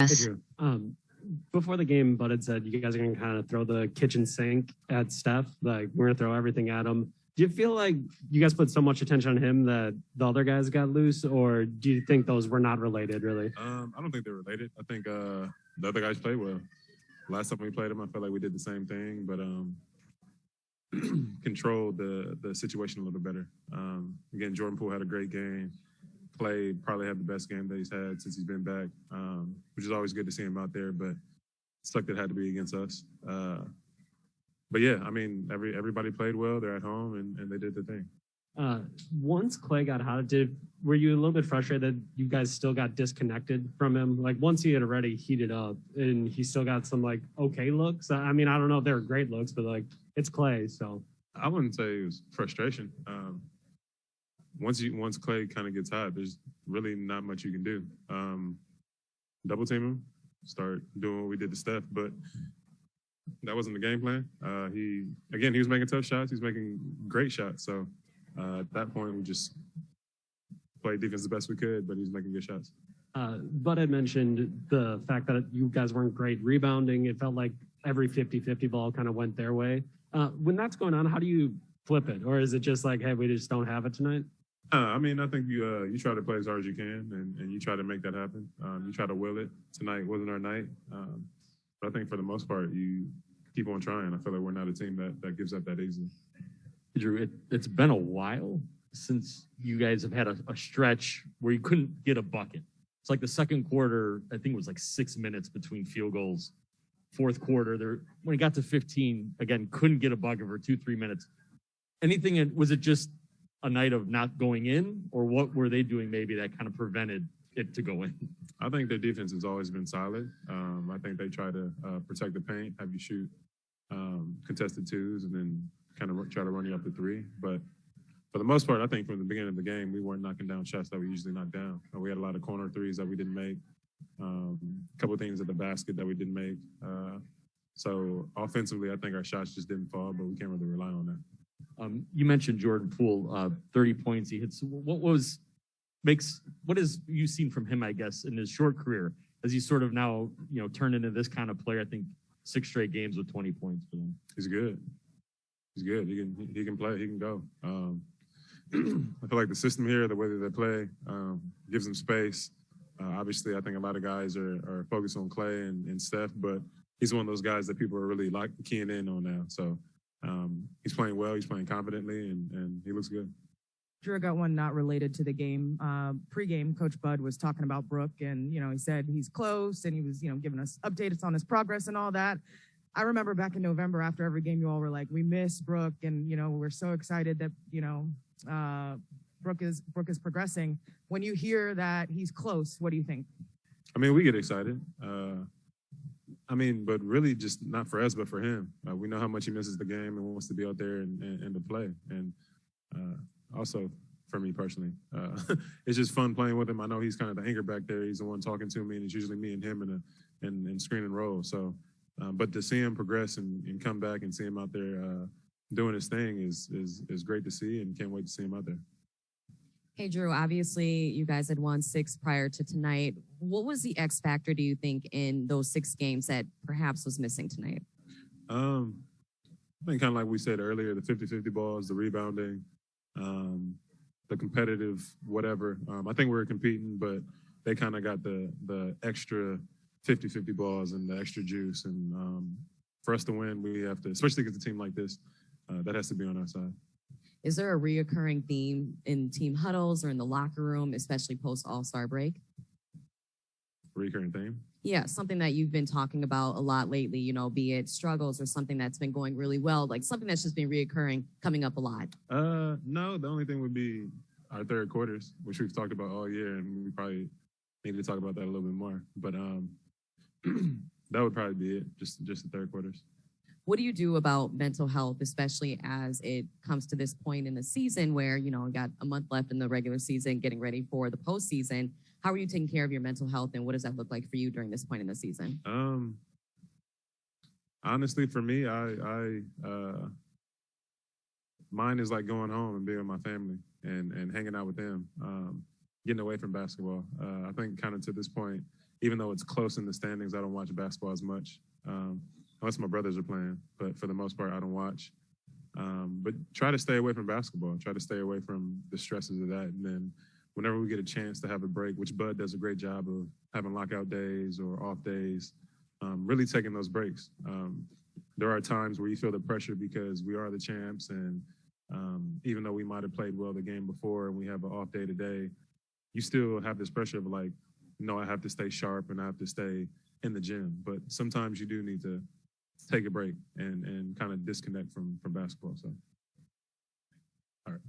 Yes. Hey, Jrue. Before the game, Bud had said you guys are going to kind of throw the kitchen sink at Steph. Like, we're going to throw everything at him. Do you feel like you guys put so much attention on him that the other guys got loose, or do you think those were not related, really? I don't think they're related. I think the other guys played well. Last time we played them, I felt like we did the same thing, but controlled the situation a little better. Again, Jordan Poole had a great game. Klay probably had the best game that he's had since he's been back, which is always good to see him out there, but it sucked it had to be against us. But yeah, I mean, everybody played well. They're at home, and they did the thing. Once Klay got hot, were you a little bit frustrated that you guys still got disconnected from him? Like, once he had already heated up and he still got some, like, okay looks. I mean, I don't know if they were great looks, but, like, it's Klay, so. I wouldn't say it was frustration. Once Klay kind of gets hot, there's really not much you can do. Double team him, start doing what we did to Steph, but that wasn't the game plan. He was making tough shots. He's making great shots. So at that point, we just played defense the best we could, but he's making good shots. Bud had mentioned the fact that you guys weren't great rebounding. It felt like every 50-50 ball kind of went their way. When that's going on, how do you flip it? Or is it just like, hey, we just don't have it tonight? I mean, I think you try to play as hard as you can, and you try to make that happen. You try to will it. Tonight wasn't our night. But I think for the most part, you keep on trying. I feel like we're not a team that gives up that easily. Jrue, it's been a while since you guys have had a stretch where you couldn't get a bucket. It's like the second quarter, I think it was like 6 minutes between field goals. Fourth quarter, when it got to 15, again, couldn't get a bucket for 2-3 minutes. Was it just a night of not going in, or what were they doing maybe that kind of prevented it to go in? I think their defense has always been solid. I think they try to protect the paint, have you shoot contested twos, and then kind of try to run you up the three. But for the most part, I think from the beginning of the game, we weren't knocking down shots that we usually knock down. We had a lot of corner threes that we didn't make, a couple of things at the basket that we didn't make. So offensively, I think our shots just didn't fall, but we can't really rely on that. You mentioned Jordan Poole, 30 points he hits. What has you seen from him, I guess, in his short career? Has he sort of now, turned into this kind of player? I think 6 straight games with 20 points for them. He's good. He can play. He can go. I feel like the system here, the way that they play, gives them space. Obviously, I think a lot of guys are focused on Klay and Steph, but he's one of those guys that people are really keying in on now. So he's playing well. He's playing confidently, and he looks good. Jrue, got one not related to the game. Pre-game, Coach Bud was talking about Brook, and, he said he's close, and he was, giving us updates on his progress and all that. I remember back in November after every game, you all were like, we miss Brook, and, we're so excited that, Brook is progressing. When you hear that he's close, what do you think? I mean, we get excited. But really just not for us, but for him. We know how much he misses the game and wants to be out there and to play. And also for me personally, it's just fun playing with him. I know he's kind of the anchor back there. He's the one talking to me, and it's usually me and him in screen and roll. So, but to see him progress and come back and see him out there doing his thing is great to see, and can't wait to see him out there. Hey, Jrue, obviously you guys had won 6 prior to tonight. What was the X factor, do you think, in those 6 games that perhaps was missing tonight? I think kind of like we said earlier, the 50-50 balls, the rebounding, the competitive whatever. I think we were competing, but they kind of got the extra 50-50 balls and the extra juice. And for us to win, we have to, especially against a team like this, that has to be on our side. Is there a reoccurring theme in team huddles or in the locker room, especially post All-Star break? Recurring theme? Yeah, something that you've been talking about a lot lately, be it struggles or something that's been going really well, like something that's just been reoccurring, coming up a lot. No, the only thing would be our third quarters, which we've talked about all year, and we probably need to talk about that a little bit more. But that would probably be it, just the third quarters. What do you do about mental health, especially as it comes to this point in the season where, we got a month left in the regular season, getting ready for the postseason? How are you taking care of your mental health, and what does that look like for you during this point in the season? Honestly, for me, mine is like going home and being with my family and hanging out with them, getting away from basketball. I think kind of to this point, even though it's close in the standings, I don't watch basketball as much, unless my brothers are playing. But for the most part, I don't watch. But try to stay away from basketball. Try to stay away from the stresses of that. And then whenever we get a chance to have a break, which Bud does a great job of having lockout days or off days, really taking those breaks. There are times where you feel the pressure because we are the champs, and even though we might have played well the game before and we have an off day today, you still have this pressure of like, no, I have to stay sharp and I have to stay in the gym. But sometimes you do need to take a break and kind of disconnect from basketball. So, all right.